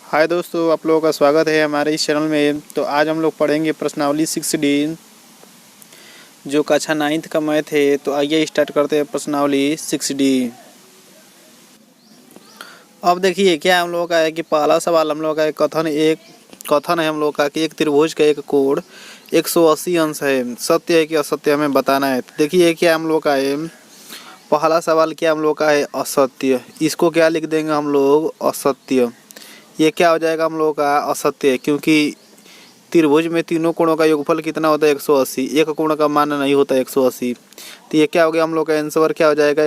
हाय दोस्तों, आप लोगों का स्वागत है हमारे इस चैनल में। तो आज हम लोग पढ़ेंगे प्रश्नावली 6D जो कक्षा 9th का मैथ है। तो आइए स्टार्ट करते हैं प्रश्नावली 6D। अब देखिए क्या हम लोगों का है कि पहला सवाल हम लोगों का कथन है हम लोग का कि एक त्रिभुज का एक कोण 180 अंश है। सत्य है कि असत्य हमें बताना है। तो देखिए क्या हम लोग का है, पहला सवाल क्या हम लोग का है, असत्य। इसको क्या लिख देंगे हम लोग, असत्य। ये क्या हो जाएगा हम लोगों का, असत्य, क्योंकि त्रिभुज में तीनों कोणों का योगफल कितना होता है, 180। एक कोण का मान नहीं होता 180। तो ये क्या हो गया हम लोग का आंसर क्या हो जाएगा,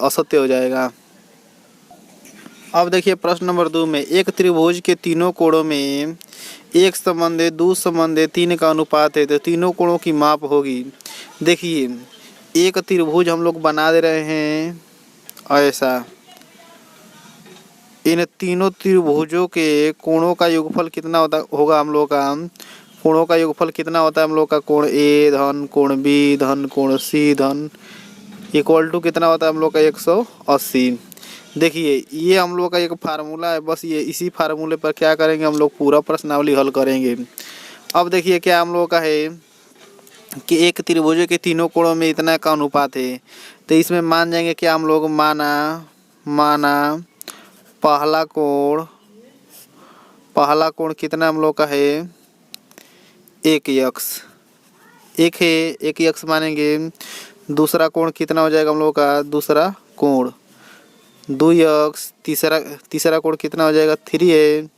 असत्य हो जाएगा। अब देखिए प्रश्न नंबर 2 में, एक त्रिभुज के तीनों कोणों में एक संबंध 2 संबंध 3 का अनुपात है। तो तीनों कोणों की माप होगी। देखिए एक त्रिभुज हम लोग बना दे रहे हैं ऐसा, इन तीनों त्रिभुजों के कोणों का योगफल कितना होगा हम लोग का, कोणों का योगफल कितना होता है हम लोग का, कोण ए धन कोण बी धन कोण सी धन इक्वल टू कितना होता है हम लोग का 180। देखिए ये हम लोग का एक फार्मूला है, बस ये इसी फार्मूले पर क्या करेंगे हम लोग, पूरा प्रश्नावली हल करेंगे। अब देखिए क्या हम लोग का है कि एक त्रिभुज के तीनों कोणों में इतना का अनुपात है। तो इसमें मान जाएंगे क्या हम लोग, माना पहला कोण कितना हम लोग का है, 1x, एक है 1x मानेंगे। दूसरा कोण कितना हो जाएगा हम लोग का, दूसरा कोण 2x। तीसरा कोण कितना हो जाएगा, 3 है,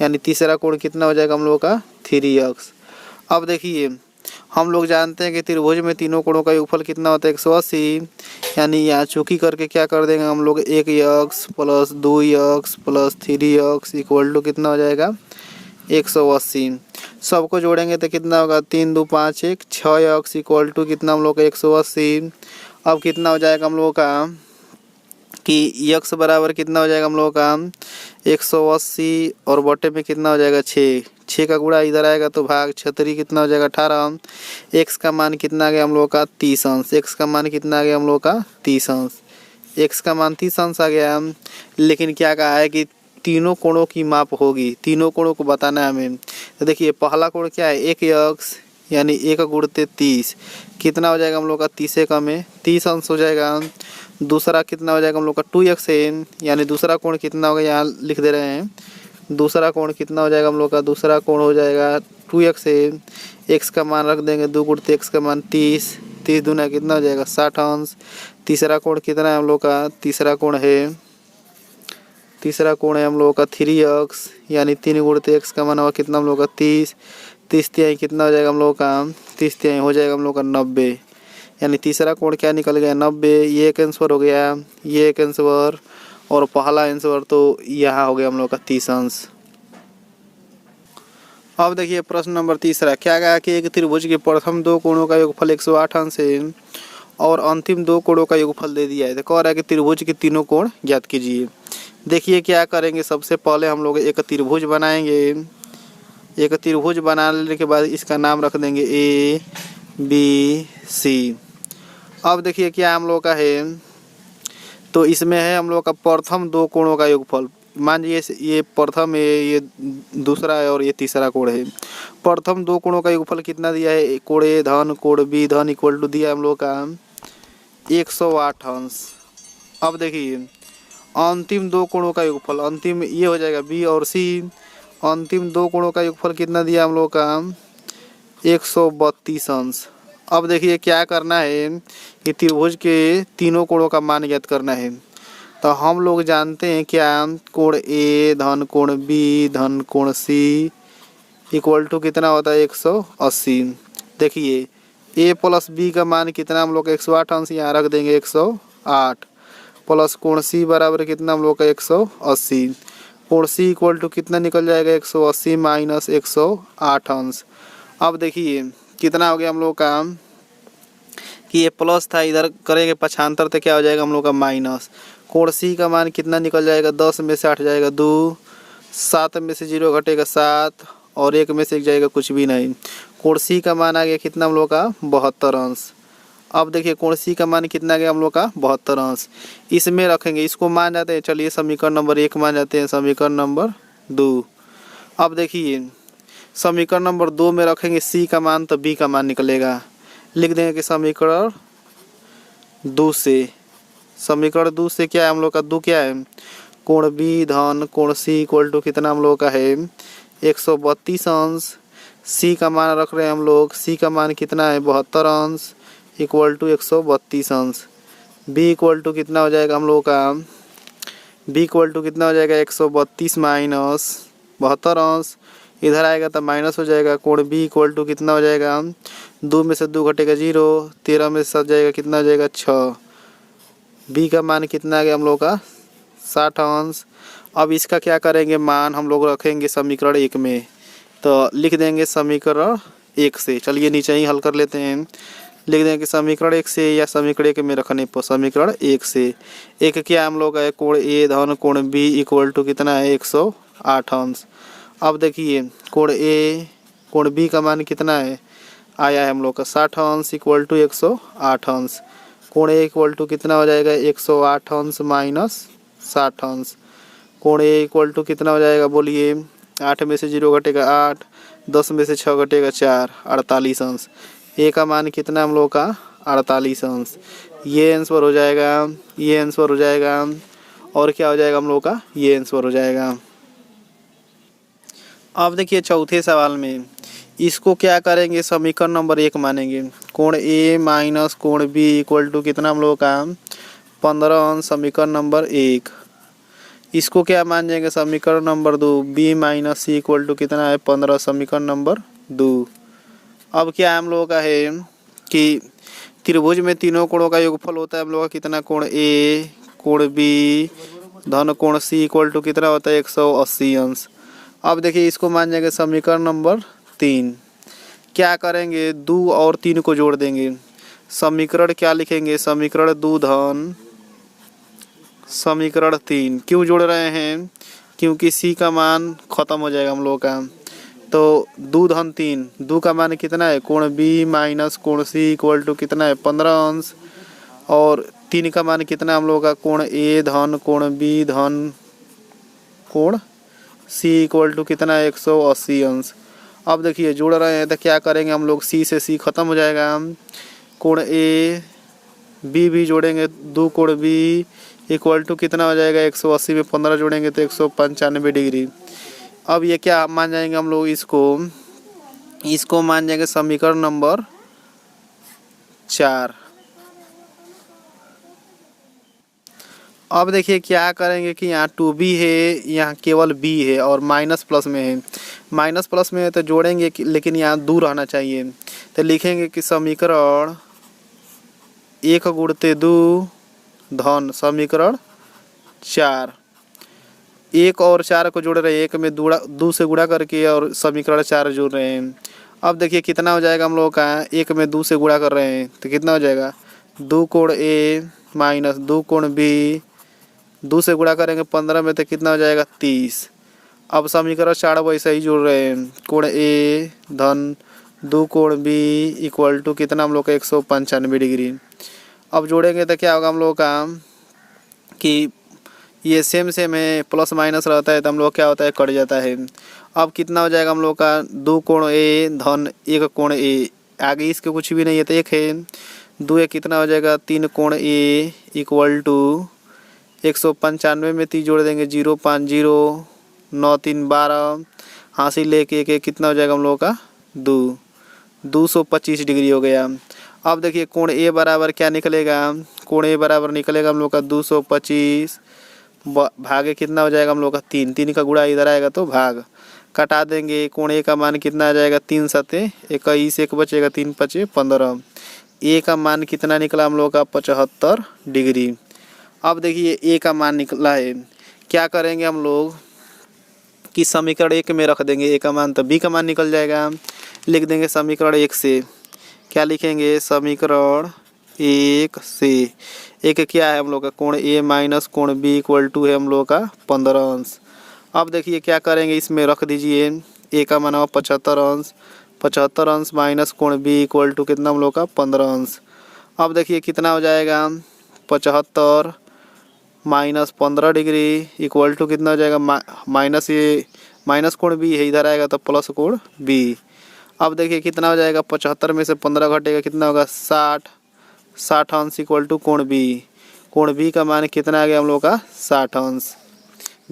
यानी तीसरा कोण कितना हो जाएगा हम लोग का 3x। अब देखिए हम लोग जानते हैं कि त्रिभुज में तीनों कोणों का योगफल कितना होता है, 180। यानी यहाँ चौकी करके क्या कर देंगे हम लोग, 1x plus 2x plus 3x equal to कितना हो जाएगा, 180। सबको जोड़ेंगे तो कितना होगा, 3 2 5 1 6x इक्वल टू कितना हम लोग का 180। अब कितना हो जाएगा हम लोगों का कि x बराबर कितना हो जाएगा हम लोगों का 180 और बटे में कितना हो जाएगा 6 का गुणा इधर आएगा तो भाग 6 कितना हो जाएगा 18। x का मान कितना आ गया हम लोग का 30 अंश। x का मान कितना आ गया हम लोग का 30 अंश। x का मान 30 अंश आ गया। लेकिन क्या कहा है कि तीनों कोणों की माप होगी, तीनों कोणों को बताना है हमें। तो देखिए पहला कोण क्या है, 1x यानी 1 गुणते 30 कितना हो जाएगा हम लोग का 30 का में 30 अंश हो जाएगा। दूसरा कितना हो जाएगा हम लोग का 2x है, यानी दूसरा कोण कितना होगा, यहाँ लिख दे रहे हैं। दूसरा कोण कितना हो जाएगा हम लोग का, दूसरा कोण हो जाएगा 2x है। x का मान रख देंगे 2 गुणते x का मान 30 दूना कितना हो जाएगा 60 अंश। तीसरा कोण कितना है हम लोग का, तीसरा कोण है हम लोग का 3x, यानी 3 गुणते x का मान होगा कितना हम लोग का 30 तिहाई कितना हो जाएगा हम लोग का 30 तिहाई हो जाएगा हम लोग का 90। यानी तीसरा कोण क्या निकल गया 90। ये एक आंसर हो गया, ये एक आंसर, और पहला आंसर तो यहाँ हो गया हम लोग का 30 अंश। अब देखिए प्रश्न नंबर 3 क्या कहा कि एक त्रिभुज के प्रथम 2 कोणों का योगफल 108 अंश है और अंतिम 2 कोणों का योगफल दे दिया है। तो कह रहा है कि त्रिभुज के तीनों कोण ज्ञात कीजिए। देखिए क्या करेंगे, सबसे पहले हम लोग एक त्रिभुज बनाएंगे। एक त्रिभुज बनाने के बाद इसका नाम रख देंगे ABC। अब देखिए क्या हम लोग का है, तो इसमें है हम लोग का प्रथम 2 कोणों का योगफल। मान लीजिए ये प्रथम है, ये दूसरा है और ये तीसरा कोण है। प्रथम 2 कोणों का योगफल कितना दिया है, कोण ए धन कोण बी धन इक्वल टू दिया है हम लोग का 108 अंश। अब देखिए अंतिम 2 कोणों का योगफल, अंतिम ये हो जाएगा बी और सी। अंतिम 2 कोणों का योगफल कितना दिया हम लोग का 132 अंश। अब देखिए क्या करना है कि त्रिभुज के तीनों कोणों का मान ज्ञात करना है। तो हम लोग जानते हैं क्या, कोण ए धन कोण बी धन कोण सी इक्वल टू कितना होता है 180। देखिए ए प्लस बी का मान कितना हम लोग का 108 अंश, यहाँ रख देंगे 108 प्लस कोण सी बराबर कितना हम लोग का 180। कोण सी इक्वल टू कितना निकल जाएगा 180 माइनस 108 अंश। अब देखिए कितना हो गया हम लोग का कि ये प्लस था, इधर करेंगे पक्षांतर तो क्या हो जाएगा हम लोग का माइनस। कोण सी का मान कितना निकल जाएगा, 10 में से 8 जाएगा 2, 7 में से 0 घटेगा 7 और 1 में से 1 जाएगा कुछ भी नहीं। कोण सी का मान आ गया कितना हम लोग का 72 अंश। अब देखिए कोण सी का मान कितना गया हम लोग का 72 अंश। इसमें रखेंगे, इसको मान जाते हैं, चलिए समीकरण नंबर 1 मान जाते हैं, समीकरण नंबर 2। अब देखिए समीकरण नंबर 2 में रखेंगे सी का मान तो बी का मान निकलेगा। लिख देंगे कि समीकरण 2 से, समीकरण 2 से क्या है हम लोग का, 2 क्या है, कोण बी धन कोण सी इक्वल टू कितना हम लोग का है 132 अंश। सी का मान रख रहे हैं हम लोग, सी का मान कितना है 72 अंश इक्वल टू 132 अंश। बी इक्वल टू कितना हो जाएगा हम लोग का, बी इक्वल टू कितना हो जाएगा 132 माइनस 72 अंश, इधर आएगा तो माइनस हो जाएगा। कोण बी इक्वल टू कितना हो जाएगा, 2 में से 2 घटेगा 0, 13 में से 7 जाएगा कितना हो जाएगा 6। बी का मान कितना आ गया हम लोग का 60 अंश। अब इसका क्या करेंगे, मान हम लोग रखेंगे समीकरण 1 में, तो लिख देंगे समीकरण 1 से। चलिए नीचे ही हल कर लेते हैं। लिख देंगे कि समीकरण 1 से या समीकरण 1 में रखने पर समीकरण 1 से एक क्या हम लोग का है, कोण ए धन कोण बी इक्वल टू कितना है 108 अंश। अब देखिए कोण ए कोण बी का मान कितना है, आया है हम लोग का 60 अंश इक्वल टू 108 अंश। कोण ए इक्वल टू कितना हो जाएगा 108 अंश माइनस 60 अंश। कोण ए इक्वल टू कितना हो जाएगा बोलिए, 8 में से 0 घटेगा 8, 10 में से 6 घटेगा 4, 48 अंश। ए का मान कितना हम लोग का 48 अंश। ये आंसर हो जाएगा, ये आंसर हो जाएगा, और क्या हो जाएगा हम लोग का, ये आंसर हो जाएगा। अब देखिए चौथे सवाल में इसको क्या करेंगे, समीकरण नंबर 1 मानेंगे। कोण ए माइनस कोण बी इक्वल टू कितना हम लोग का 15 अंश समीकरण नंबर 1। इसको क्या मान जाएंगे समीकरण number 2, B minus C equal to कितना है 15 समीकरण नंबर 2। अब क्या हम लोगों का है कि त्रिभुज में तीनों कोणों का योगफल होता है हम लोग का कितना, कोण ए कोण बी धन कोण सी इक्वल टू कितना होता है 180 अंश। अब देखिए इसको मान जाएंगे समीकरण नंबर 3। क्या करेंगे 2 और 3 को जोड़ देंगे, समीकरण क्या लिखेंगे, समीकरण 2 धन समीकरण 3। क्यों जोड़ रहे हैं, क्योंकि सी का मान खत्म हो जाएगा हम लोग का, तो 2 धन 3, 2 का मान कितना है कोण बी माइनस कोण सी इक्वल टू कितना है 15 अंश, और 3 का मान कितना हम लोग का कोण ए धन कोण बी धन कोण सी इक्वल टू कितना है 180 अंश। अब देखिए जोड़ रहे हैं तो क्या करेंगे हम लोग, सी से सी खत्म हो जाएगा, कोण ए बी भी जोड़ेंगे, 2 कोण बी इक्वल टू कितना हो जाएगा 180 में 15 जोड़ेंगे तो 195 डिग्री। अब ये क्या मान जाएंगे हम लोग, इसको मान जाएंगे समीकरण नंबर 4। अब देखिए क्या करेंगे कि यहाँ 2b है, यहाँ केवल b है और माइनस प्लस में है, माइनस प्लस में है तो जोड़ेंगे लेकिन यहाँ दूर रहना चाहिए, तो लिखेंगे कि समीकरण 1 गुणते 2 धन समीकरण 4। 1 और 4 को जोड़ रहे हैं, 1 में 2 से गुणा करके और समीकरण 4 जोड़ रहे हैं। अब देखिए कितना हो जाएगा हम लोग का, 1 में 2 से गुणा कर रहे हैं तो कितना हो जाएगा 2 कोण ए माइनस 2 कोण बी, 2 से गुणा करेंगे 15 में तो कितना हो जाएगा 30। अब समीकरण 4 वैसे ही जोड़ रहे हैं, कोण ए धन 2 कोण बी इक्वल टू कितना हम लोग का 195 डिग्री। अब जोड़ेंगे तो क्या होगा हम लोग का कि ये सेम है, प्लस माइनस रहता है तो हम लोग क्या होता है कट जाता है। अब कितना हो जाएगा हम लोग का 2 कोण ए धन 1 कोण ए, आगे इसके कुछ भी नहीं है तो 1 है, 2 एक कितना हो जाएगा 3 कोण ए इक्वल टू 195 में 3 जोड़ देंगे 0 5 0 9 3 12, हासिल लेके एक कितना हो जाएगा हम लोगों का 225 डिग्री हो गया। अब देखिए कोण ए बराबर क्या निकलेगा, कोण ए बराबर निकलेगा हम लोग का 225 भागे कितना हो जाएगा हम लोग का 3, 3 का गुणा इधर आएगा तो भाग, कटा देंगे, कोण ए का मान कितना आ जाएगा 3 सते 21, 1 बचेगा 3 5 15, ए का मान कितना निकला हम लोग का 75 डिग्री। अब देखिए ए का मान निकला है, क्या करेंगे हम लोग कि समीकरण 1 में रख देंगे ए का मान, तो बी का मान निकल जाएगा। लिख देंगे समीकरण 1 से, क्या लिखेंगे समीकरण 1 से एक क्या है हम लोग का कोण ए माइनस कोण बी इक्वल टू है हम लोग का 15 अंश। अब देखिए क्या करेंगे, इसमें रख दीजिए ए का मान 75 अंश, 75 अंश माइनस कोण बी इक्वल टू कितना हम लोग का 15 अंश। अब देखिए कितना हो जाएगा 75 माइनस 15 डिग्री इक्वल टू कितना हो जाएगा माइनस, ये माइनस कोण बी है, इधर आएगा तो प्लस कोण बी। अब देखिए कितना हो जाएगा, 75 में से 15 घटेगा कितना होगा 60, 60 अंश इक्वल टू कोण बी। कोण बी का मान कितना आ गया हम लोग का 60 अंश।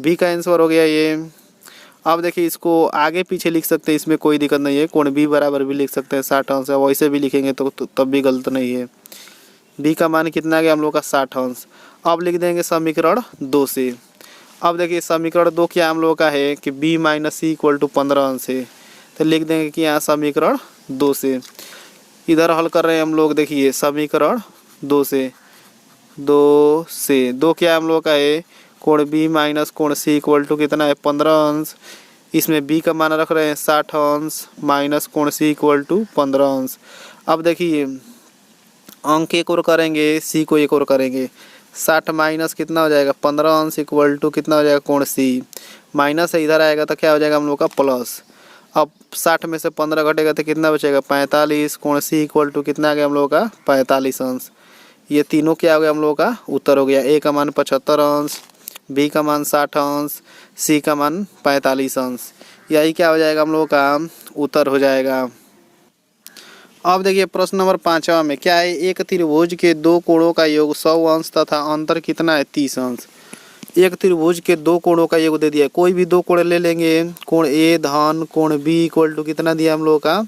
बी का आंसर हो गया ये। अब देखिए इसको आगे पीछे लिख सकते हैं, इसमें कोई दिक्कत नहीं है, कोण बी बराबर भी लिख सकते हैं 60 अंश, वैसे भी लिखेंगे तो तब भी गलत नहीं है। बी का मान कितना आ गया हम लोग का 60 अंश। अब लिख देंगे समीकरण 2 से। अब देखिए समीकरण 2 क्या हम लोग का है कि B minus C equal to 15 अंश है, तो लिख देंगे कि यहाँ समीकरण 2 से। इधर हल कर रहे हैं हम लोग, देखिए समीकरण 2 से, 2 क्या हम लोग का है, कोण बी माइनस कोण सी इक्वल टू कितना है 15 अंश। इसमें बी का मान रख रहे हैं 60 अंश माइनस कोण सी इक्वल टू 15 अंश। अब देखिए अंक एक और करेंगे, सी को एक और करेंगे, 60 माइनस कितना हो जाएगा 15 अंश इक्वल टू कितना हो जाएगा कोण सी। माइनस है इधर आएगा तो क्या हो जाएगा हम लोग का प्लस। अब 60 में से 15 घटेगा तो कितना बचेगा 45, कोण सी इक्वल टू कितना आ गया हम लोग का 45 अंश। ये तीनों क्या हो गया हम लोग का उत्तर हो गया। ए का मान 75 अंश, बी का मान 60 अंश, सी का मान 45 अंश। यही क्या हो जाएगा हम लोग का उत्तर हो जाएगा। अब देखिए प्रश्न नंबर 5वां में क्या है, एक त्रिभुज के दो कोणों का योग 100 अंश तथा अंतर कितना है 30 अंश। एक त्रिभुज के दो कोणों का योग दे दिया है, कोई भी दो कोण ले लेंगे, कोण ए धन कोण बी इक्वल टू कितना दिया हम लोग का,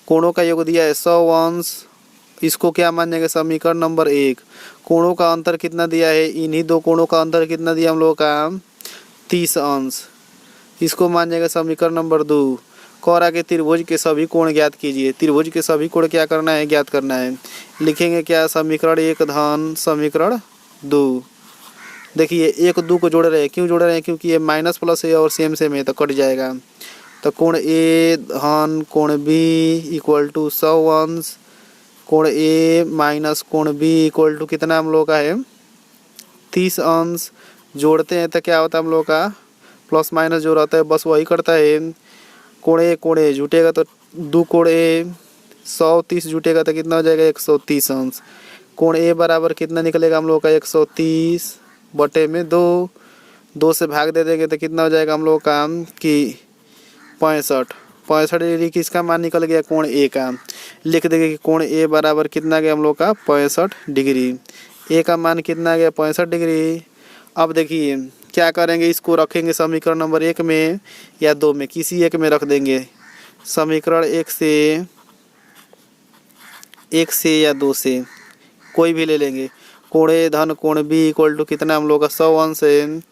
कोणों का योग दिया है 100 अंश। इसको क्या मानेंगे समीकरण नंबर 1। कोणों का अंतर कितना दिया है, इन्हीं दो कोणों का अंतर कितना दिया हम लोग का 30 अंश। इसको मानिएगा समीकरण नंबर 2। कह रहा कि त्रिभुज के सभी कोण ज्ञात कीजिए। त्रिभुज के सभी कोण क्या करना है, ज्ञात करना है। लिखेंगे क्या, समीकरण 1 धन समीकरण 2। देखिए 1 2 को जोड़ रहे हैं, क्यों जोड़ रहे हैं, क्योंकि ये माइनस प्लस है और सेम सेम है तो कट जाएगा। तो कोण ए धन कोण बी इक्वल टू 100 अंश, कोण ए माइनस कोण बी इक्वल टू कितना हम लोग का है 30 अंश। जोड़ते हैं तो क्या होता है हम लोग का प्लस माइनस जो रहता है बस वही करता है। कोण ए जुटेगा तो 2 कोण ए 130 जुटेगा तो कितना हो जाएगा 130 अंश। कोण ए बराबर कितना निकलेगा हम लोग का 130 बटे में 2, 2 से भाग दे देंगे तो कितना हो जाएगा हम लोग का कि 65 डिग्री किसका मान निकल गया कोण ए का। लिख देंगे कि कोण ए बराबर कितना गया हम लोग का 65 डिग्री। ए का मान कितना गया 65 डिग्री। अब देखिए क्या करेंगे, इसको रखेंगे समीकरण नंबर 1 में या 2 में, किसी एक में रख देंगे। समीकरण 1 से या 2 से कोई भी ले लेंगे। कोण ए धन कोण बी इक्वल टू कितना हम लोग का 100 अंश है।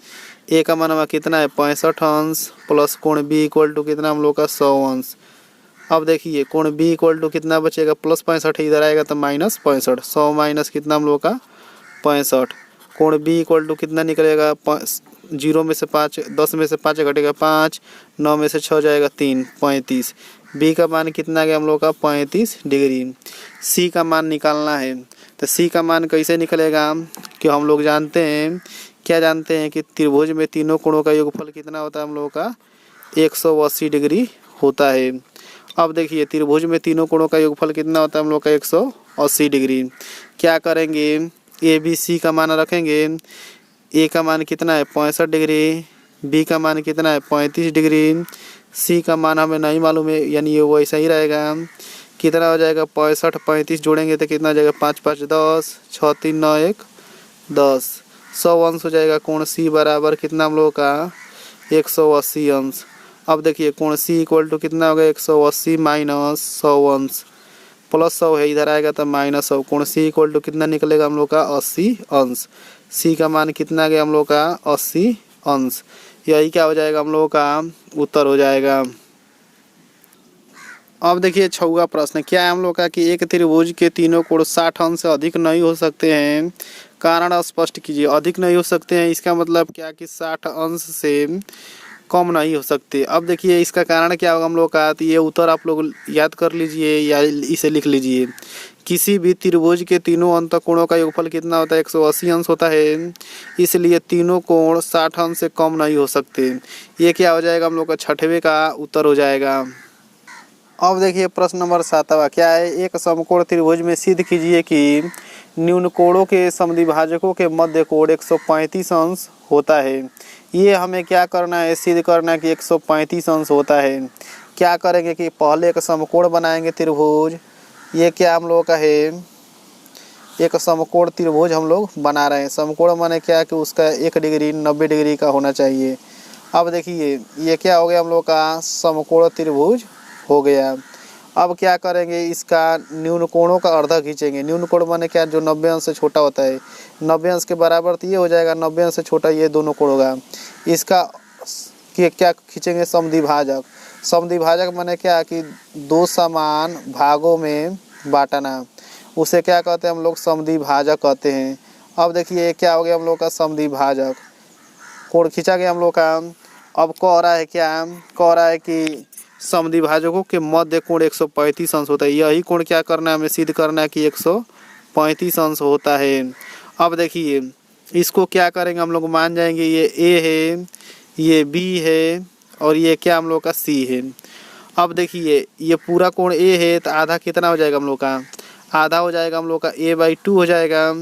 ए का मान हमारा कितना है 65 अंश प्लस कोण बी इक्वल टू कितना हम लोग का 100 अंश। अब देखिए कोण बी इक्वल टू कितना बचेगा प्लस 65, इधर आएगा तो माइनस 65, 100 माइनस कितना हम लोग का 65। कोण बी इक्वल टू कितना निकलेगा 0 में से 5, 10 में से 5 घटेगा 5, 9 में से 6 जाएगा 3, 35। बी का मान कितना गया हम लोग का 35 डिग्री। सी का मान निकालना है, तो सी का मान कैसे निकलेगा कि हम लोग जानते हैं, क्या जानते हैं कि त्रिभुज में तीनों कोणों का योगफल कितना होता है हम लोगों का 180 डिग्री होता है। अब देखिए त्रिभुज में तीनों कोणों का योगफल कितना होता है हम लोग का 180 डिग्री। क्या करेंगे, ए बी सी का मान रखेंगे। ए का मान कितना है 65 डिग्री, बी का मान कितना है 35 डिग्री, सी का मान हमें नहीं मालूम है, यानी ये वैसा ही रहेगा। कितना हो जाएगा 65 35 जोड़ेंगे तो कितना हो जाएगा 5 5 10, 6 3 9 1 10, 100 अंश हो जाएगा। कोण सी बराबर कितना हम लोगों का 180 अंश। अब देखिए कोण सी इक्वल टू कितना होगा 180 माइनस 100 अंश, प्लस 100 है इधर आएगा तो माइनस 100। कोण सी इक्वल टू कितना निकलेगा हम लोग का 80 अंश। सी का मान कितना गया हम लोग का 80 अंश। यही क्या हो जाएगा हम लोगों का उत्तर हो जाएगा। अब देखिए 6वां प्रश्न क्या है हम लोग का कि एक त्रिभुज के तीनों कोण 60 अंश से अधिक नहीं हो सकते हैं, कारण स्पष्ट कीजिए। अधिक नहीं हो सकते हैं इसका मतलब क्या कि 60 अंश से कम नहीं हो सकते। अब देखिए इसका कारण क्या होगा हम लोग का, तो ये उत्तर आप लोग याद कर लीजिए या इसे लिख लीजिए। किसी भी त्रिभुज के तीनों अंतःकोणों का योगफल कितना होता है 180 अंश होता है, इसलिए तीनों कोण 60 अंश से कम नहीं हो सकते। ये क्या हो जाएगा हम लोग का 6वें का उत्तर हो जाएगा। अब देखिए प्रश्न नंबर 7वां क्या है, एक समकोण त्रिभुज में सिद्ध कीजिए कि न्यून कोणों के समद्विभाजकों के मध्य कोण 135 अंश होता है। ये हमें क्या करना है, सिद्ध करना है कि 135 अंश होता है। क्या करेंगे कि पहले एक समकोण बनाएंगे त्रिभुज। ये क्या हम लोग का है, एक समकोण त्रिभुज हम लोग बना रहे हैं। समकोण माने क्या कि उसका 1 डिग्री 90 डिग्री का होना चाहिए। अब देखिए ये क्या हो गया हम लोग का समकोण त्रिभुज हो गया। अब क्या करेंगे, इसका न्यून कोणों का अर्धा खींचेंगे। न्यून कोण माने क्या, जो 90 अंश से छोटा होता है। 90 अंश के बराबर तो ये हो जाएगा, 90 अंश से छोटा ये दोनों कोण होगा। इसका क्या खींचेंगे, समद्विभाजक। समद्विभाजक माने क्या कि दो समान भागों में बांटना, उसे क्या कहते हैं हम लोग, समद्विभाजक कहते हैं। अब देखिए क्या हो गया हम लोग का समद्विभाजक, कोण खींचा गया हम लोग का। अब कह रहा है क्या, कह रहा है कि समद्विभाजकों के मध्य कोण 135 अंश होता है। यही कोण क्या करना है, हमें सिद्ध करना है कि 135 अंश होता है। अब देखिए इसको क्या करेंगे हम लोग, मान जाएंगे ये ए है, ये बी है और ये क्या हम लोग का सी है। अब देखिए ये पूरा कोण ए है तो आधा कितना हो जाएगा हम लोग का, आधा हो जाएगा हम लोग का a/2 हो जाएगा।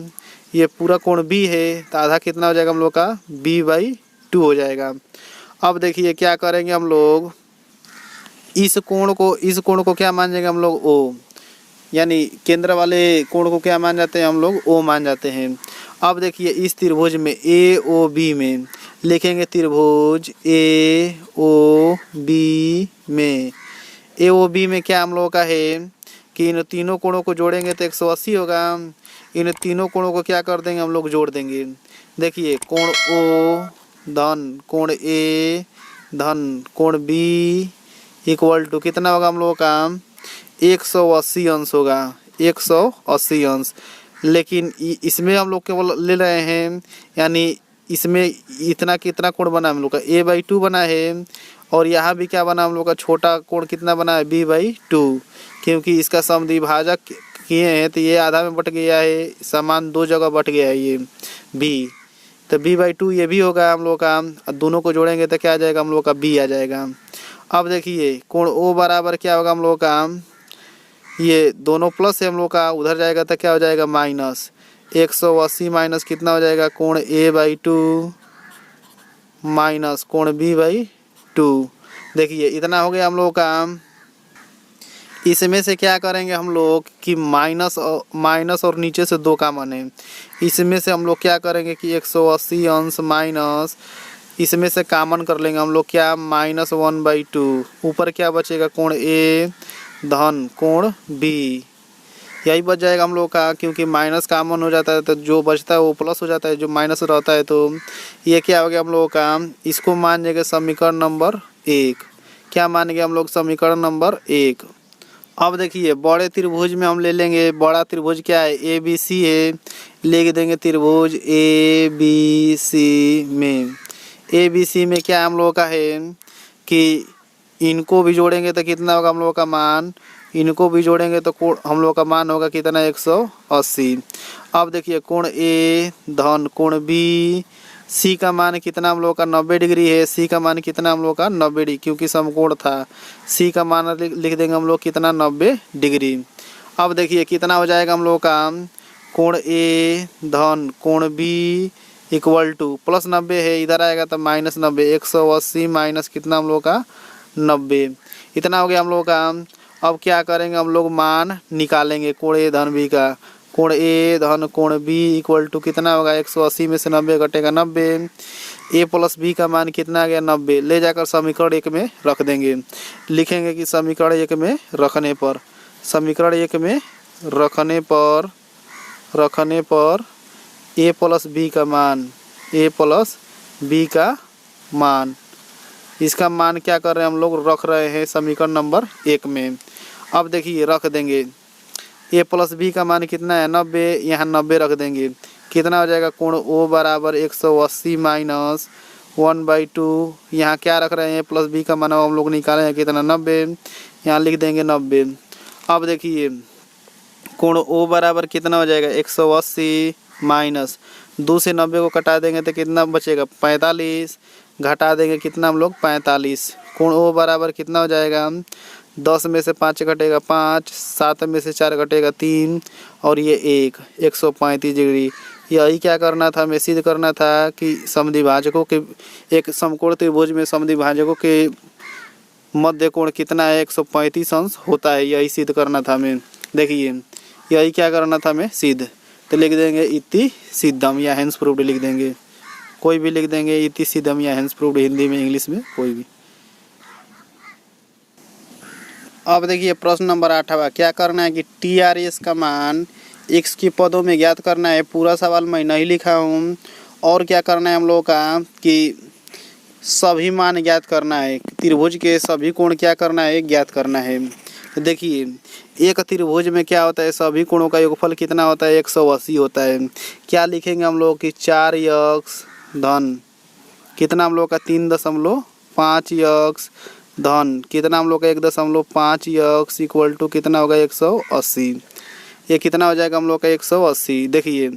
ये पूरा कोण बी है तो आधा कितना हो जाएगा हम लोग का, b/2 हो जाएगा। अब देखिए क्या करेंगे हम लोग, इस कोण को क्या मान जाएंगे हम लोग, ओ, यानी केंद्र वाले कोण को क्या मान जाते हैं हम लोग, ओ मान जाते हैं। अब देखिए इस त्रिभुज में ए ओ बी में लिखेंगे, त्रिभुज ए ओ बी में, ए ओ बी में क्या हम लोगों का है कि इन तीनों कोणों को जोड़ेंगे तो 180 होगा। इन तीनों कोणों को क्या कर देंगे हम लोग, जोड़ देंगे। देखिए कोण ओ धन कोण ए धन कोण बी इक्वल टू कितना होगा हम लोगों का, 180 अंश होगा, 180 अंश। लेकिन इसमें हम लोग केवल ले रहे हैं, यानी इसमें इतना कितना कोण बना हम लोग का, a/2 बना है। और यहाँ भी क्या बना हम लोग का, छोटा कोण कितना बना है, b/2। क्योंकि इसका समद्विभाजक किए हैं तो ये आधा में बट गया है, समान दो जगह बट गया है ये b, तो b/2 ये भी होगा हम लोग का। दोनों को जोड़ेंगे तो क्या आ जाएगा हम लोग का, b आ जाएगा। अब देखिए कोण ओ बराबर क्या होगा हम लोग का, ये दोनों प्लस है हम लोग का, उधर जाएगा तो क्या हो जाएगा, माइनस। 180 माइनस कितना हो जाएगा, कोण a/2 माइनस कोण b/2। देखिए इतना हो गया हम लोग का। इसमें से क्या करेंगे हम लोग कि माइनस और नीचे से 2 कॉमन है। इसमें से हम लोग क्या करेंगे कि 180 अंश माइनस, इसमें से कॉमन कर लेंगे हम लोग क्या, -1/2। ऊपर क्या बचेगा, कोण ए धन कोण बी, यही बच जाएगा हम लोग का। क्योंकि माइनस कॉमन हो जाता है तो जो बचता है वो प्लस हो जाता है, जो माइनस रहता है। तो ये क्या हो गया हम लोग का, इसको मान लेंगे समीकरण नंबर 1। क्या मान गए हम लोग, समीकरण नंबर 1। अब देखिए बड़े त्रिभुज में हम ले लेंगे, बड़ा त्रिभुज क्या है, ए बी सी है, लिख देंगे त्रिभुज ए बी सी में। ए बी सी में क्या हम लोगों का है कि इनको भी जोड़ेंगे तो कितना होगा हम लोगों का मान, इनको भी जोड़ेंगे तो हम लोग का मान होगा कितना, 180। अब देखिए कोण ए धन कोण बी, सी का मान कितना हम लोग का, 90 डिग्री है। सी का मान कितना हम लोग का, 90 डिग्री, क्योंकि समकोण था। सी का मान लिख देंगे हम लोग कितना, 90 डिग्री। अब देखिए कितना हो जाएगा हम लोग का, कोण ए धन कोण बी इक्वल टू +90 है, इधर आएगा तो -90। 180 माइनस कितना हम लोग का, 90। इतना हो गया हम लोग का। अब क्या करेंगे हम लोग, मान निकालेंगे कोण ए धन बी का। कोण ए धन कोण बी इक्वल टू कितना होगा, 180 में से 90 घटेगा 90। ए प्लस बी का मान कितना आ गया, 90। ले जाकर समीकरण 1 में रख देंगे। लिखेंगे कि समीकरण 1 में रखने पर, समीकरण 1 में रखने पर ए प्लस बी का मान, ए प्लस बी का मान, इसका मान क्या कर रहे हैं हम लोग, रख रहे हैं समीकरण नंबर 1 में। अब देखिए रख देंगे, ए प्लस बी का मान कितना है, 90। यहाँ 90 रख देंगे, कितना हो जाएगा, कोण ओ बराबर 180 माइनस 1/2। यहाँ क्या रख रहे हैं, प्लस बी का मान हम लोग निकाले हैं कितना, 90। यहाँ लिख देंगे 90। अब देखिए कोण ओ बराबर कितना हो जाएगा, 180 माइनस 2 से 90 को कटा देंगे तो कितना बचेगा, 45। घटा देंगे कितना हम लोग, 45। कोण ओ बराबर कितना हो जाएगा, 10 में से 5 घटेगा 5, 7 में से 4 घटेगा 3 और ये 135 डिग्री। यही क्या करना था, हमें सिद्ध करना था कि समद्विभाजकों के एक समकोण त्रिभुज में समद्विभाजकों के मध्य कोण कितना है, 135 अंश होता है। यही सिद्ध करना था हमें। देखिए यही क्या करना था हमें, सिद्ध। तो लिख देंगे इति सिद्धम या हेंस प्रूव्ड लिख देंगे, कोई भी लिख देंगे, इति सिद्धम या हेंस प्रूव्ड, हिंदी में इंग्लिश में कोई भी। अब देखिए प्रश्न नंबर 8वां, क्या करना है कि TRS का मान x के पदों में ज्ञात करना है। पूरा सवाल मैं नहीं लिखा हूँ। और क्या करना है हम लोगों का कि सभी मान ज्ञात करना है, त्रिभुज के सभी कोण क्या करना है, ज्ञात करना है। तो देखिए एक त्रिभुज में क्या होता है, सभी कोणों का योगफल कितना होता है, 180 होता है। क्या लिखेंगे हम लोग कि 4x धन कितना हम लोग का 3.5x धन कितना हम लोग का 1.5x इक्वल टू कितना होगा 180। ये कितना हो जाएगा हम लोग का 180। देखिए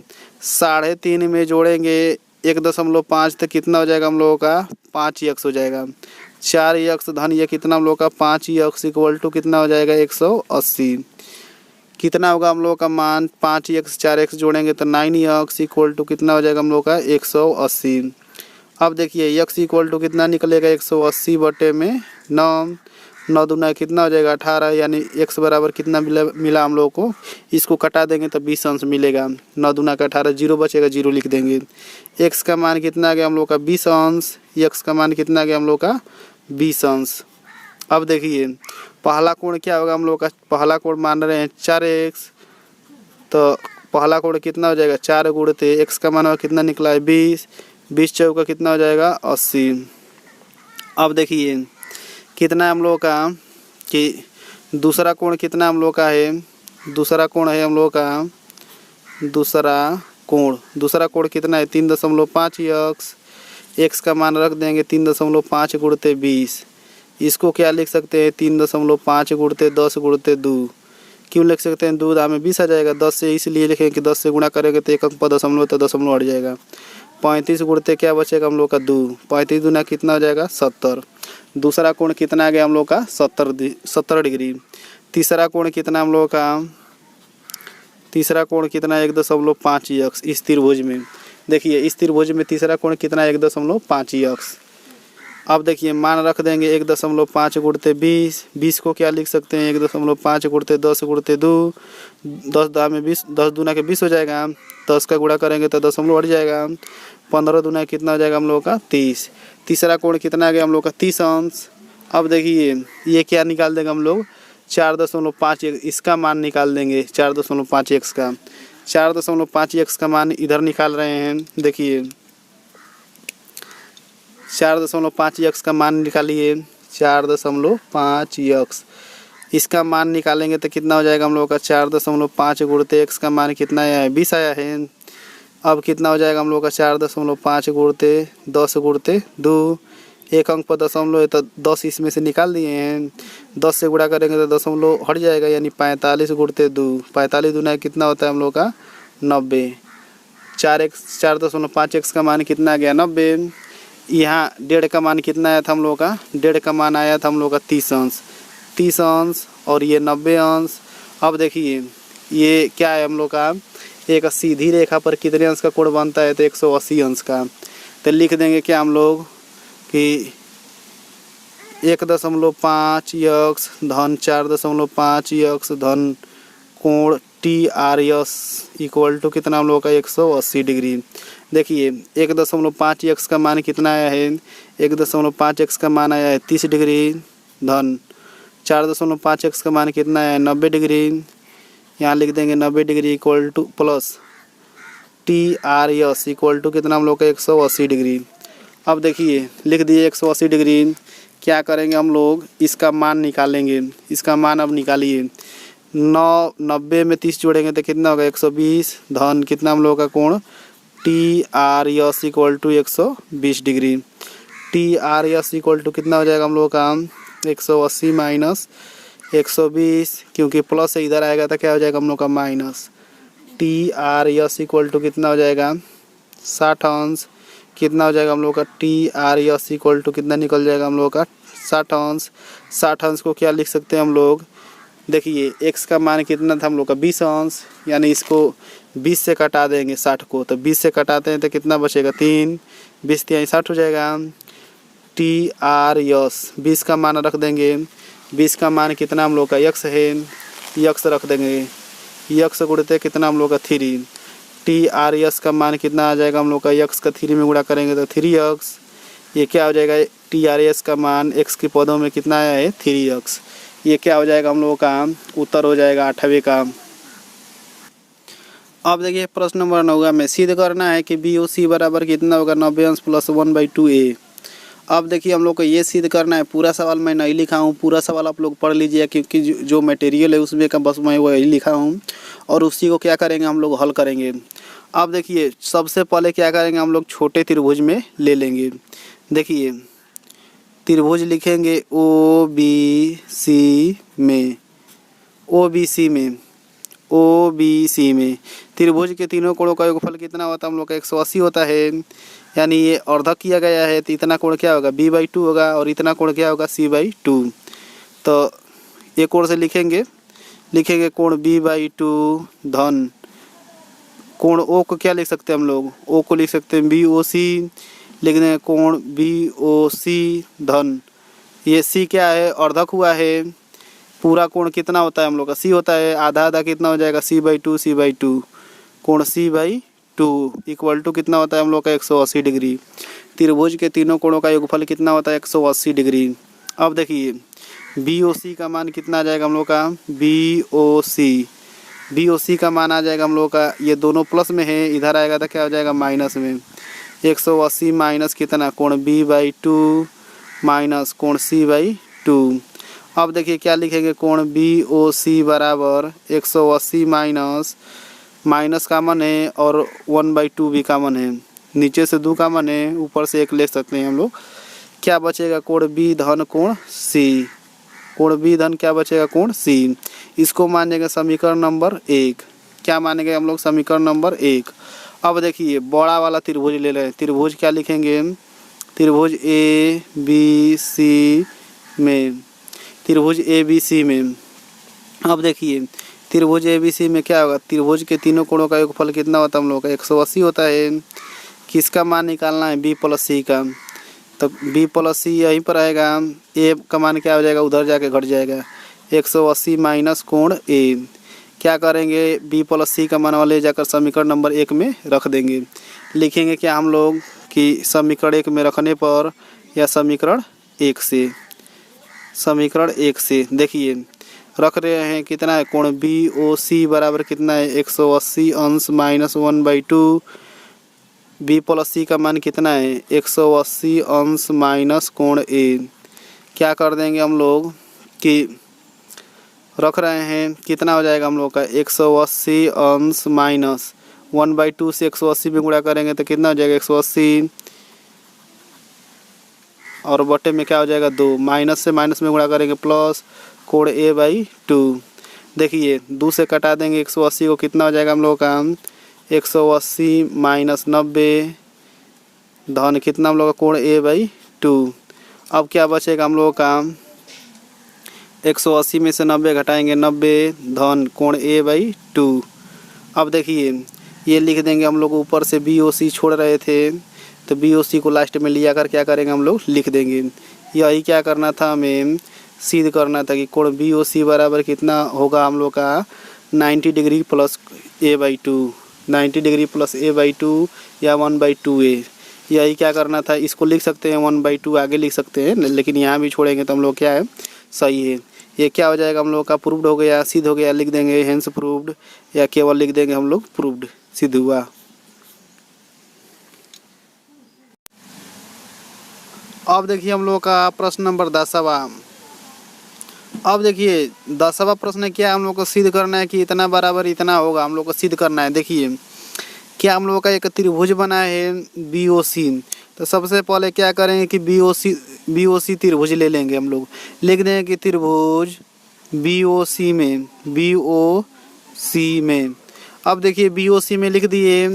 3.5 में जोड़ेंगे 1.5 तो कितना हो जाएगा हम लोगों का 5x हो जाएगा। 4x धन ये कितना हम लोग का 5x इक्वल टू कितना हो जाएगा 180। कितना होगा हम लोग का मान 5x 4x जोड़ेंगे तो 9x इक्वल टू कितना हो जाएगा हम लोग का 180। अब देखिए x इक्वल टू कितना निकलेगा 180 बटे में 9, 9 दूना कितना हो जाएगा 18, यानी x बराबर कितना मिला हम लोग को। इसको कटा देंगे तो 20 अंश मिलेगा। 9 दूना का 18, 0 बचेगा, 0 लिख देंगे। x का मान कितना आ गया हम लोग का 20 अंश, x का मान कितना आ गया हम लोग का 20 अंश। अब देखिए पहला कोण क्या होगा हम लोग का, पहला कोण मान रहे हैं 4x, तो पहला कोण कितना हो जाएगा 4 गुणते x का मान कितना निकला है 20, 20 चौका कितना हो जाएगा 80। अब देखिए कितना हम लोग का कि दूसरा कोण कितना हम लोग का है, दूसरा कोण है हम लोग का, दूसरा कोण कितना है 3.5x, x का मान रख देंगे 3.5 गुणते 20। इसको क्या लिख सकते हैं 3.5 गुणते 10 गुणते 2। क्यों लिख सकते हैं 2 में 20 आ जाएगा, 10 से इसलिए लिखेंगे कि 10 से गुणा करेंगे तो एक अंक पर दशमलव तो दशमलव हट जाएगा। 35 गुणते क्या बचेगा हम लोग का 2, 35 दूना कितना हो जाएगा 70। दूसरा कोण कितना आ गया हम लोग का 70 डिग्री। तीसरा कोण कितना हम लोग का, तीसरा कोण कितना 1.5x इस त्रिभुज में। देखिए इस त्रिभुज में तीसरा कोण कितना 1.5x। अब देखिए मान रख देंगे 1.5 गुणते 20, 20 को क्या लिख सकते हैं 1.5 गुणते 10 गुणते 2, 10 दा में 20, 10 दूना के 20 हो जाएगा, 10 का गुणा करेंगे तो दशमलव हट जाएगा। 15 दूना कितना हो जाएगा हम लोग का 30। तीसरा कोण कितना आ गया हम लोग का 30 अंश। अब देखिए ये क्या निकाल देंगे हम लोग 4.5, इसका मान निकाल देंगे 4.5x का। 4.5x का मान इधर निकाल रहे हैं। देखिए 4.5x का मान निकालिए, 4.5x इसका मान निकालेंगे तो कितना हो जाएगा हम लोग का 4.5 गुणते x का मान कितना आया है 20 आया है। अब कितना हो जाएगा हम लोग का 4.5 गुणते 10 गुणते 2, एक अंक पर दशमलव है तो 10 इसमें से निकाल दिए हैं। 10 से गुणा करेंगे तो दशमलव हट जाएगा, यानी 45 गुणते 2, 45 दूना कितना होता है हम लोग का 90। 4.5x का मान कितना आ गया 90। यहाँ 1.5 का मान कितना आया था हम लोग का, 1.5 का मान आया था हम लोग का 30 अंश, 30 अंश और ये 90 अंश। अब देखिए ये क्या है हम लोग का, एक सीधी रेखा पर कितने अंश का कोण बनता है तो 180 अंश का। तो लिख देंगे क्या हम लोग कि 1.5x धन 4.5x धन कोण TRS इक्वल टू कितना हम लोग का 180 डिग्री। देखिए 1.5x का मान कितना आया है, 1.5x का मान आया है 30 डिग्री धन 4.5x का मान कितना आया है 90 डिग्री। यहाँ लिख देंगे 90 degree equal to plus TRS equal to कितना हम लोग का 180 डिग्री। अब देखिए लिख दिए 180 डिग्री। क्या करेंगे हम लोग, इसका मान निकालेंगे। इसका मान अब निकालिए, 90 में 30 जोड़ेंगे तो कितना होगा 120 धन कितना हम लोग का कोण TRS equal to 120 degree. TRS equal to कितना हो जाएगा हम लोग का 180 माइनस 120, क्योंकि प्लस से इधर आएगा तो क्या हो जाएगा हम लोग का माइनस। TRS इक्वल टू कितना हो जाएगा 60 अंश, कितना हो जाएगा हम लोग का TRS इक्वल टू कितना निकल जाएगा हम लोग का 60 अंश। 60 अंश को क्या लिख सकते हैं हम लोग, देखिए x का मान कितना था हम लोग का 20 अंश, यानी इसको 20 से कटा देंगे 60 को, तो 20 से कटाते हैं तो कितना बचेगा 3, 20 3 60 हो जाएगा। टी आर यस 20 का मान रख देंगे, 20 का मान कितना हम लोग का x है, x रख देंगे, x गुणते कितना हम लोग का 3। टी आर यस का मान कितना आ जाएगा हम लोग का, x का 3 में गुणा करेंगे तो 3x। ये क्या हो जाएगा, टी आर एस का मान x के पदों में कितना आया है 3x। ये क्या हो जाएगा हम लोगों का उत्तर हो जाएगा 8वें का। अब देखिए प्रश्न नंबर 9 में सिद्ध करना है कि बी ओ सी बराबर कितना होगा 90 अंश प्लस 1/2a। अब देखिए हम लोग को ये सिद्ध करना है, पूरा सवाल मैं नहीं लिखा हूँ, पूरा सवाल आप लोग पढ़ लीजिए क्योंकि जो मटेरियल है उसमें का बस मैं वही लिखा हूँ और उसी को क्या करेंगे हम लोग हल करेंगे। अब देखिए सबसे पहले क्या करेंगे हम लोग छोटे त्रिभुज में ले लेंगे। देखिए त्रिभुज लिखेंगे ओ बी सी में, ओ बी सी में, ओ बी सी में त्रिभुज के तीनों कोणों का योगफल कितना होता है हम लोग का 180 होता है, यानी ये अर्धक किया गया है तो इतना कोण क्या होगा b/2 होगा और इतना कोण क्या होगा c/2। तो ये कोण से लिखेंगे कोण b/2 धन कोण ओ को क्या लिख सकते हैं हम लोग, ओ को लिख सकते हैं BOC, लिख देंगे कोण BOC धन ये c क्या है अर्धक हुआ है, पूरा कोण कितना होता है हम लोग का c होता है, आधा आधा कितना हो जाएगा c/2 कोण c/2 इक्वल टू कितना होता है हम लोग का 180 डिग्री। त्रिभुज के तीनों कोणों का योगफल कितना होता है 180 डिग्री। अब देखिए BOC का मान कितना आ जाएगा हम लोग का BOC का मान आ जाएगा हम लोग का, ये दोनों प्लस में है, इधर आएगा तो क्या हो जाएगा माइनस में, 180 माइनस कितना कोण b/2 माइनस कोण c/2। अब देखिए क्या लिखेंगे कोण BOC बराबर 180 माइनस कामन है और 1/2 भी कामन है, नीचे से 2 कामन है, ऊपर से 1 ले सकते हैं हम लोग। क्या बचेगा कोण B धन कोण C, कोण B धन क्या बचेगा कोण C। इसको मानेंगे समीकरण नंबर 1, क्या मानेंगे हम लोग समीकरण नंबर 1। अब देखिए बड़ा वाला त्रिभुज ले लें, त्रिभुज क्या लिखेंगे त्रिभुज ABC में, त्रिभुज ABC में। अब देखिए त्रिभुज ABC में क्या होगा, त्रिभुज के तीनों कोणों का योगफल कितना होता है हम लोग का 180 होता है। किसका मान निकालना है B + C का, तो B + C यहीं पर आएगा, A का मान क्या हो जाएगा उधर जाके घट जाएगा, 180 माइनस कोण A। क्या करेंगे B + C का मान वाले जाकर समीकरण नंबर 1 में रख देंगे। लिखेंगे क्या हम लोग कि समीकरण 1 में रखने पर या समीकरण 1 से, समीकरण 1 से देखिए रख रहे हैं कितना है कोण BOC बराबर कितना है 180 अंश माइनस 1/2, B + C का मान कितना है 180 अंश माइनस कोण A। क्या कर देंगे हम लोग कि रख रहे हैं कितना हो जाएगा हम लोग का 180 अंश माइनस 1/2 से 180 में गुणा करेंगे तो कितना हो जाएगा 180 और बटे में क्या हो जाएगा 2, माइनस से माइनस में गुणा करेंगे प्लस कोण A/2। देखिए 2 से कटा देंगे 180 को, कितना हो जाएगा हम लोग का 180 माइनस 90 धन कितना हम लोग का कोण A/2। अब क्या बचेगा हम लोग का 180 में से 90 घटाएंगे 90 धन कोण A/2। अब देखिए ये लिख देंगे हम लोग, ऊपर से BOC छोड़ रहे थे तो BOC को लास्ट में लिया कर क्या करेंगे हम लोग लिख देंगे। यही क्या करना था हमें सिद्ध करना था कि कोण BOC बराबर कितना होगा हम लोग का 90 degree plus A/2, 90 degree plus A/2 या 1/2a। यही क्या करना था, इसको लिख सकते हैं 1/2 आगे लिख सकते हैं, लेकिन यहाँ भी छोड़ेंगे तो हम लोग क्या है सही है। ये क्या हो जाएगा हम लोग का प्रूव्ड हो गया, सिद्ध हो गया, लिख देंगे हेंस प्रूव्ड या केवल लिख देंगे हम लोग प्रूव्ड, सिद्ध हुआ। अब देखिए हम लोग का प्रश्न नंबर 10वां। अब देखिए 10वां प्रश्न क्या हम लोग को सिद्ध करना है कि इतना बराबर इतना होगा, हम लोग को सिद्ध करना है। देखिए क्या हम लोग का एक त्रिभुज बना है BOC, तो सबसे पहले क्या करेंगे कि BOC त्रिभुज ले लेंगे हम लोग, लिख देंगे कि त्रिभुज BOC में। अब देखिए BOC में लिख दिए,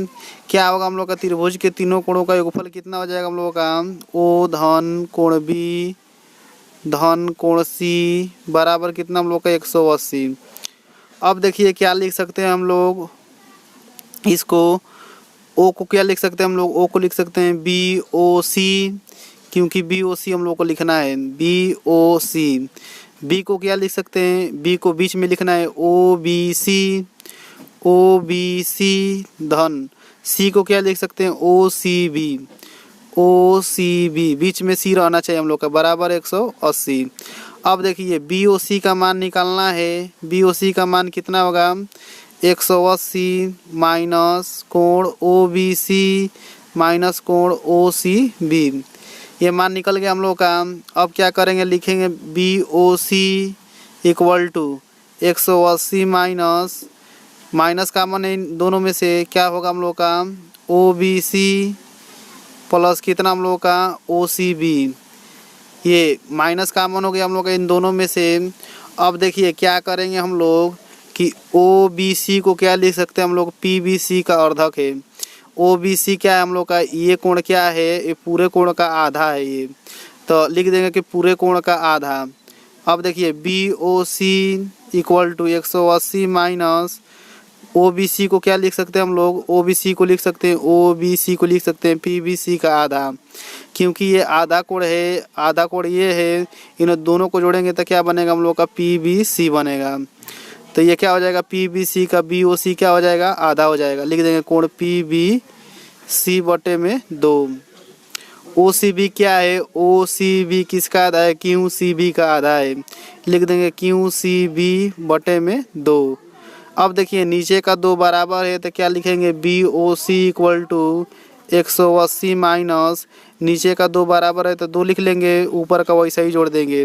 क्या होगा हम लोग का त्रिभुज के तीनों कोणों का योगफल कितना हो जाएगा हम लोग का O धन कोण B धन कोण सी बराबर कितना हम लोग का 180। अब देखिए क्या लिख सकते हैं हम लोग इसको, ओ को क्या लिख सकते हैं हम लोग, ओ को लिख सकते हैं बी ओ सी, क्योंकि बी ओ सी हम लोग को लिखना है, बी ओ सी। बी को क्या लिख सकते हैं, बी को बीच में लिखना है ओ बी सी, ओ बी सी धन सी को क्या लिख सकते हैं ओ C B, O C B बीच में सी रहना चाहिए हम लोग का, बराबर 180। अब देखिए बी ओ सी का मान निकालना है, बी ओ सी का मान कितना होगा 180 माइनस कोण ओ बी सी माइनस कोण ओ सी बी, ये मान निकल गया हम लोग का। अब क्या करेंगे, लिखेंगे B O C equal to 180 minus minus common है इन दोनों में से, क्या होगा हम लोग का ओ बी सी प्लस कितना हम लोग का ओ सी बी, ये माइनस कॉमन हो गया हम लोग का इन दोनों में से। अब देखिए क्या करेंगे हम लोग कि ओ बी सी को क्या लिख सकते हैं हम लोग, पी बी सी का अर्धक है। ओ बी सी क्या है हम लोग का, ये कोण क्या है, ये पूरे कोण का आधा है, ये तो लिख देंगे कि पूरे कोण का आधा। अब देखिए B O C equal to 180 minus O B C को क्या लिख सकते हैं हम लोग, ओ बी सी को लिख सकते हैं, ओ बी सी को लिख सकते हैं पी बी सी का आधा, क्योंकि ये आधा कोण है, आधा कोण ये है, इन दोनों को जोड़ेंगे तो क्या बनेगा हम लोग का पी बी सी बनेगा। तो ये क्या हो जाएगा पी बी सी का बी ओ सी क्या हो जाएगा आधा हो जाएगा, लिख देंगे कोण पी बी सी बटे में 2। ओ सी बी क्या है, ओ सी बी किसका आधा है, क्यू सी बी का आधा है, लिख देंगे क्यू सी बी बटे में 2। अब देखिए नीचे का 2 बराबर है तो क्या लिखेंगे B O C equal to 180 minus नीचे का 2 बराबर है तो 2 लिख लेंगे, ऊपर का वैसा ही जोड़ देंगे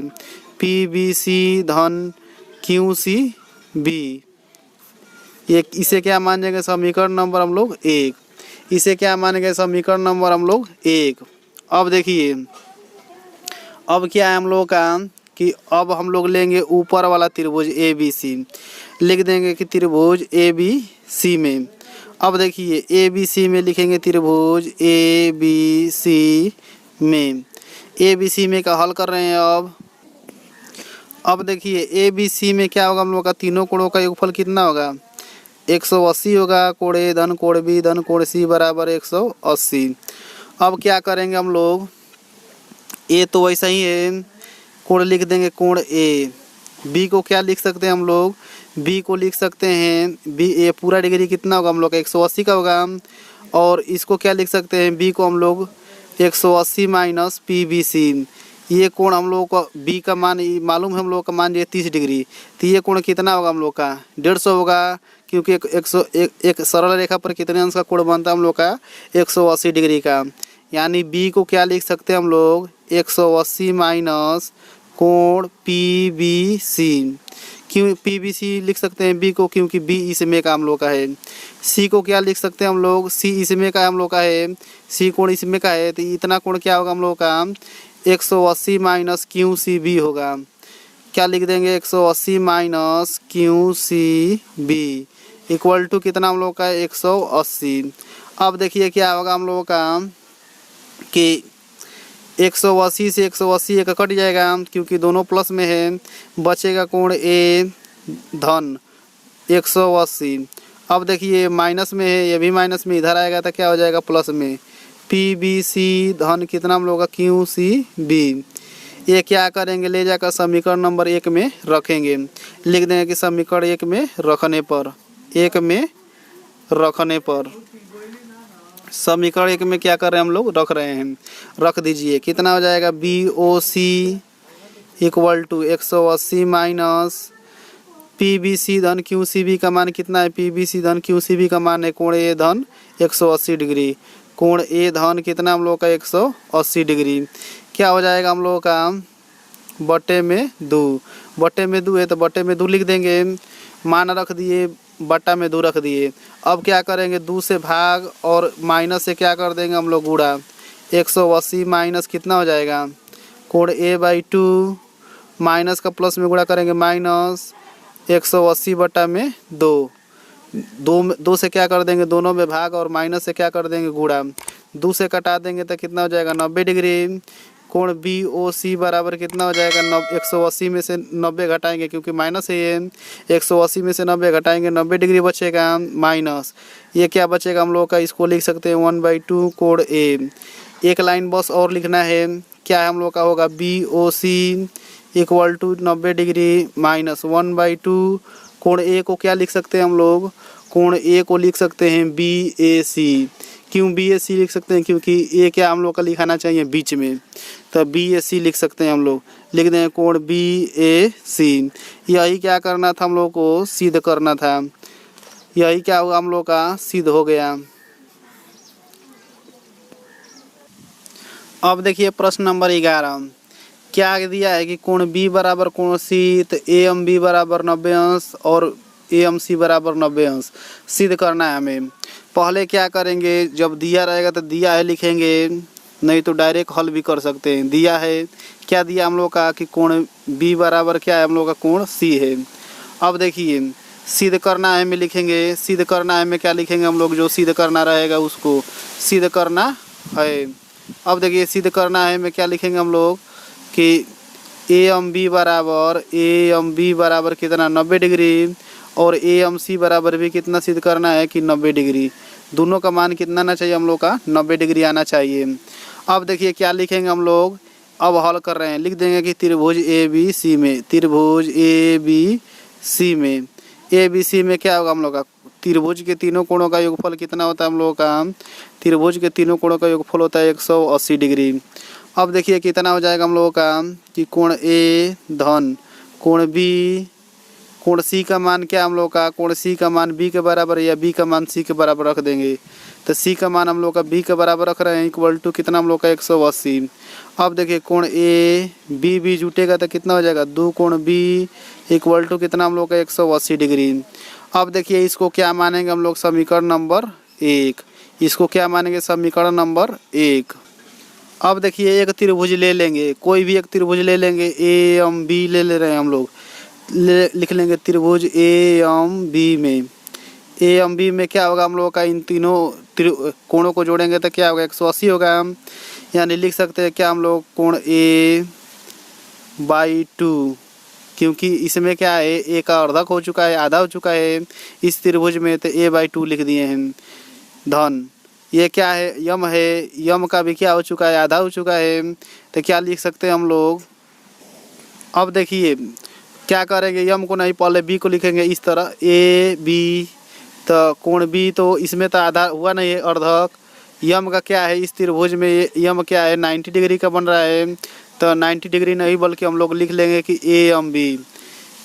पी बी सी धन क्यू सी बी। ये इसे क्या मान जाएंगे समीकरण नंबर हम लोग 1, इसे क्या मानेंगे समीकरण नंबर हम लोग 1। अब देखिए अब क्या है हम लोग का कि अब हम लोग लेंगे ऊपर वाला त्रिभुज ए बी सी, लिख देंगे कि त्रिभुज ए बी सी में। अब देखिए ए बी सी में लिखेंगे त्रिभुज ए बी सी में, ए बी सी में का हल कर रहे हैं। अब देखिए ए बी सी में क्या होगा हम लोग का, तीनों कोणों का योगफल कितना होगा 180 होगा, कोण ए धन कोण बी धन कोण सी बराबर 180। अब क्या करेंगे हम लोग, ए तो वैसा ही है, कोण लिख देंगे कोण ए, बी को क्या लिख सकते हैं हम लोग, बी को लिख सकते हैं बी ए पूरा डिग्री कितना होगा हम लोग का 180 का होगा, और इसको क्या लिख सकते हैं बी को हम लोग 180 माइनस पी बी सी, ये कोण हम लोग का बी का मान मालूम है हम लोग का मान ये 30 डिग्री, तो ये कोण कितना होगा हम लोग का 150 होगा, क्योंकि एक सरल रेखा पर कितने अंश का कोण बनता है हम लोग का 180 डिग्री का, यानी बी को क्या लिख सकते हैं हम लोग 180 माइनस कोण पी बी सी, क्यों पी बी सी लिख सकते हैं बी को, क्योंकि बी इसमें का हम लोग का है। सी को क्या लिख सकते हैं हम लोग, सी इसमें का हम लोग का है, सी कोण इसमें का है, तो इतना कोण क्या होगा हम लोग का 180 माइनस क्यू सी बी होगा, क्या लिख देंगे 180 minus Q C B equal to कितना हम लोग का 180। अब देखिए क्या होगा हम लोगों का कि 180 से 180 एक कट जाएगा, क्योंकि दोनों प्लस में है, बचेगा कोण ए धन 180। अब देखिए माइनस में है, ये भी माइनस में इधर आएगा तो क्या हो जाएगा प्लस में, पी बी सी धन कितना हम लोग का क्यू सी बी। ये क्या करेंगे ले जाकर समीकरण नंबर 1 में रखेंगे, लिख देंगे कि समीकरण 1 में रखने पर, 1 में रखने पर समीकरण 1 में क्या कर रहे हैं हम लोग रख रहे हैं, रख दीजिए कितना हो जाएगा B O C equal to 180 minus P B C धन क्यू सी बी का मान कितना है, पी बी सी धन क्यू सी बी का मान है कोण ए धन 180 डिग्री, कोण ए धन कितना हम लोग का 180 डिग्री, क्या हो जाएगा हम लोग का बटे में 2, बटे में 2 है तो बटे में 2 लिख देंगे, मान रख दिए बटा में 2 रख दिए। अब क्या करेंगे 2 से भाग और माइनस से क्या कर देंगे हम लोग गुणा, 180 माइनस कितना हो जाएगा कोण ए बाई 2 माइनस का प्लस में गुणा करेंगे माइनस 180 बटा में 2, 2 से क्या कर देंगे दोनों में भाग और माइनस से क्या कर देंगे गुणा, 2 से कटा देंगे तो कितना हो जाएगा 90 डिग्री, कोण बी ओ सी बराबर कितना हो जाएगा 180 में से 90 घटाएंगे क्योंकि माइनस है ये, 180 में से 90 घटाएंगे 90 डिग्री बचेगा माइनस, ये क्या बचेगा हम लोग का, इसको लिख सकते हैं 1/2 कोण ए। एक लाइन बस और लिखना है, क्या है हम लोग का होगा B O C equal to 90 degree minus 1/2 कोण ए को क्या लिख सकते हैं हम लोग, कोण ए को लिख सकते हैं बी ए सी। क्यों बी ए सी लिख सकते हैं, क्योंकि ए क्या हम लोग का लिखाना चाहिए बीच में, तो बी ए सी लिख सकते हैं हम लोग, लिख दें कोण बी ए सी। यही क्या करना था हम लोग को, सिद्ध करना था, यही क्या होगा हम लोग का सिद्ध हो गया। अब देखिए प्रश्न नंबर 11, क्या दिया है कि कोण बी बराबर कोण सी, तो ए एम बी बराबर 90 अंश और ए एम सी बराबर 90 अंश सिद्ध करना है हमें। पहले क्या करेंगे, जब दिया रहेगा तो दिया है लिखेंगे, नहीं तो डायरेक्ट हल भी कर सकते हैं। दिया है, क्या दिया हम लोग का कि कोण बी बराबर क्या है हम लोग का कोण सी है। अब देखिए सिद्ध करना है में लिखेंगे, सिद्ध करना है में क्या लिखेंगे हम लोग, जो सिद्ध करना रहेगा उसको सिद्ध करना है। अब देखिए सिद्ध करना है में क्या लिखेंगे हम लोग कि ए एम बी बराबर कितना 90 डिग्री और ए एम सी बराबर भी कितना सिद्ध करना है कि 90 डिग्री, दोनों का मान कितना आना चाहिए हम लोग का 90 डिग्री आना चाहिए। अब देखिए क्या लिखेंगे हम लोग, अब हल कर रहे हैं, लिख देंगे कि त्रिभुज ए बी सी में, त्रिभुज ए बी सी में, ए बी सी में क्या होगा हम लोग का, त्रिभुज के तीनों कोणों का योगफल कितना होता है हम लोग का, त्रिभुज के तीनों कोणों का योगफल होता है 180 डिग्री। अब देखिए कितना हो जाएगा हम लोगों का कि कोण ए धन कोण बी, कोण सी का मान क्या हम लोग का, कोण सी का मान बी के बराबर या बी का मान सी के बराबर रख देंगे, तो सी का मान हम लोग का बी के बराबर रख रहे हैं इक्वल टू कितना हम लोग का 180। अब देखिए कोण ए बी बी जुटेगा तो कितना हो जाएगा 2 कोण बी इक्वल टू कितना हम लोग का 180 डिग्री। अब देखिए इसको क्या मानेंगे हम लोग, समीकरण नंबर 1, इसको क्या मानेंगे समीकरण नंबर 1। अब देखिए एक त्रिभुज ले लेंगे, कोई भी एक त्रिभुज ले लेंगे, ए एम बी ले रहे हैं हम लोग, लिख लेंगे त्रिभुज ए एम बी में, ए एम बी में क्या होगा हम लोगों का, इन तीनों कोणों को जोड़ेंगे तो क्या होगा 180 होगा, यानी लिख सकते हैं क्या हम लोग कोण A/2, क्योंकि इसमें क्या है ए का अर्धक हो चुका है, आधा हो चुका है इस त्रिभुज में, तो A/2 लिख दिए हैं। धन ये क्या है यम है, यम का भी क्या हो चुका है आधा हो चुका है, तो क्या लिख सकते हैं हम लोग। अब देखिए क्या करेंगे, यम को नहीं पहले बी को लिखेंगे इस तरह ए बी, तो कोण बी तो इसमें तो आधा हुआ नहीं है अर्धक, यम का क्या है इस त्रिभुज में यम क्या है 90 डिग्री का बन रहा है, तो 90 डिग्री नहीं बल्कि हम लोग लिख लेंगे कि ए एम बी,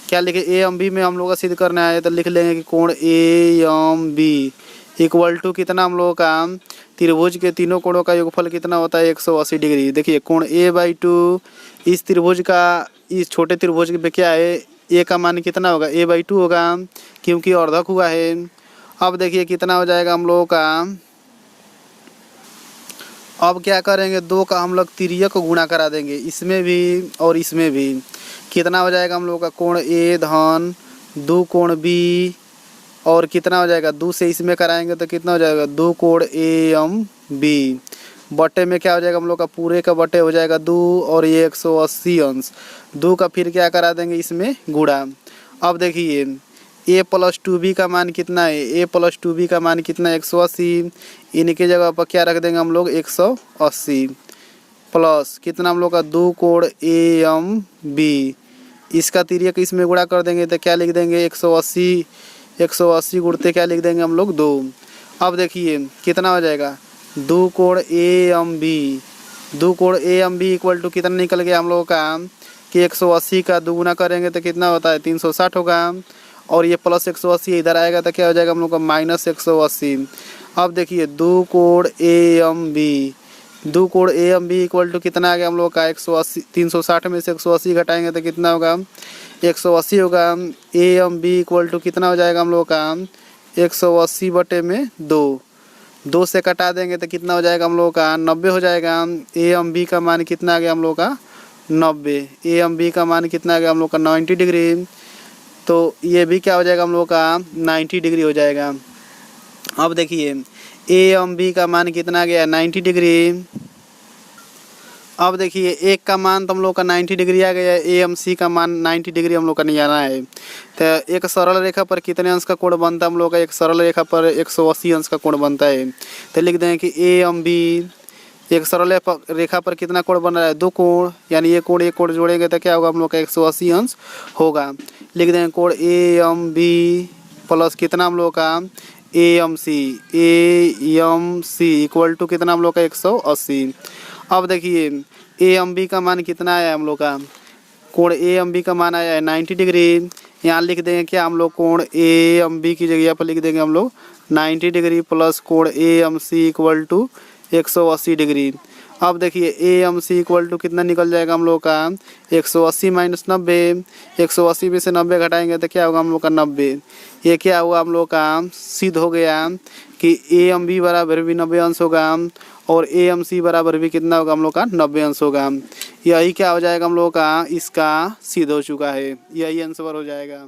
क्या लिखे ए एम बी में हम लोग का सिद्ध करना है तो लिख लेंगे कि कोण A M B equal to कितना हम लोगों का, त्रिभुज के तीनों कोणों का योगफल कितना होता है 180 डिग्री। देखिए कोण A/2 इस त्रिभुज का, इस छोटे त्रिभुज में क्या है ए का मान कितना होगा A/2 होगा क्योंकि अर्धक हुआ है। अब देखिए कितना हो जाएगा हम लोगों का, अब क्या करेंगे 2 का हम लोग तिर्यक को गुणा करा देंगे, इसमें भी और इसमें भी, कितना हो जाएगा हम लोग का कोण ए धन 2 कोण बी और कितना हो जाएगा 2 से इसमें कराएंगे तो कितना हो जाएगा 2 कोण ए एम बी, बटे में क्या हो जाएगा हम लोग का पूरे का बटे हो जाएगा 2 और ये 180 अंश, 2 का फिर क्या करा देंगे इसमें गुणा। अब देखिए a+2b का मान कितना है, a+2b का मान कितना है 180, इनके जगह पर क्या रख देंगे हम लोग 180 प्लस कितना हम लोग का 2 कोण ए एम बी, इसका तिर्यक इसमें गुणा कर देंगे तो क्या लिख देंगे 180 गुणते क्या लिख देंगे हम लोग 2। अब देखिए कितना हो जाएगा 2 कोण ए एम बी, 2 कोण A M B equal to कितना निकल गया हम लोगों का कि 180 का 2 गुना करेंगे तो कितना होता है 360 होगा, और ये प्लस 180 इधर आएगा तो क्या हो जाएगा हम लोग का माइनस 180। अब देखिए 2 कोण ए एम बी, 2 कोण A M B equal to कितना आ गया हम लोग का 180, 360 में से 180 घटाएंगे तो कितना होगा 180 होगा। A M B equal to कितना हो जाएगा हम लोग का 180 बटे में 2 से कटा देंगे तो कितना हो जाएगा हम लोग का 90 हो जाएगा। ए एम बी का मान कितना आ गया हम लोग का 90, ए एम बी का मान कितना आ गया हम लोग का 90 डिग्री, तो ये भी क्या हो जाएगा हम लोग का 90 डिग्री हो जाएगा। अब देखिए ए एम बी का मान कितना आ गया 90 डिग्री, अब देखिए एक का मान तो हम लोग का 90 डिग्री आ गया है, ए एम सी का मान 90 डिग्री हम लोग का निकालना है। तो एक सरल रेखा पर कितने अंश का कोण बनता है हम लोग का, एक सरल रेखा पर 180 अंश का कोण बनता है। तो लिख दें कि ए एम बी, एक सरल रेखा पर कितना कोण बन रहा है, 2 कोण, यानी ये कोण जोड़ेंगे तो क्या होगा हम लोग का 180 अंश होगा। लिख दें कोण ए एम बी प्लस कितना हम लोग का A M C equal to कितना हम लोग का 180। अब देखिए ए एम बी का मान कितना आया हम लोग का, कोण ए एम बी का मान आया है 90 डिग्री। यहाँ लिख देंगे क्या हम लोग, कोण ए एम बी की जगह पर लिख देंगे हम लोग 90 डिग्री प्लस कोण A M C equal to 180 degree. अब देखिए A M C equal to कितना निकल जाएगा हम लोग का 180 माइनस 90, 180 में से 90 घटाएंगे तो क्या होगा हम लोग का 90। ये क्या हुआ हम लोग का सिद्ध हो गया कि ए एम बी बराबर भी 90 अंश होगा और ए एम सी बराबर भी कितना होगा हम लोग का 90 अंश होगा। यही क्या हो जाएगा हम लोग का, इसका सिद्ध हो चुका है, यही आंसर हो जाएगा।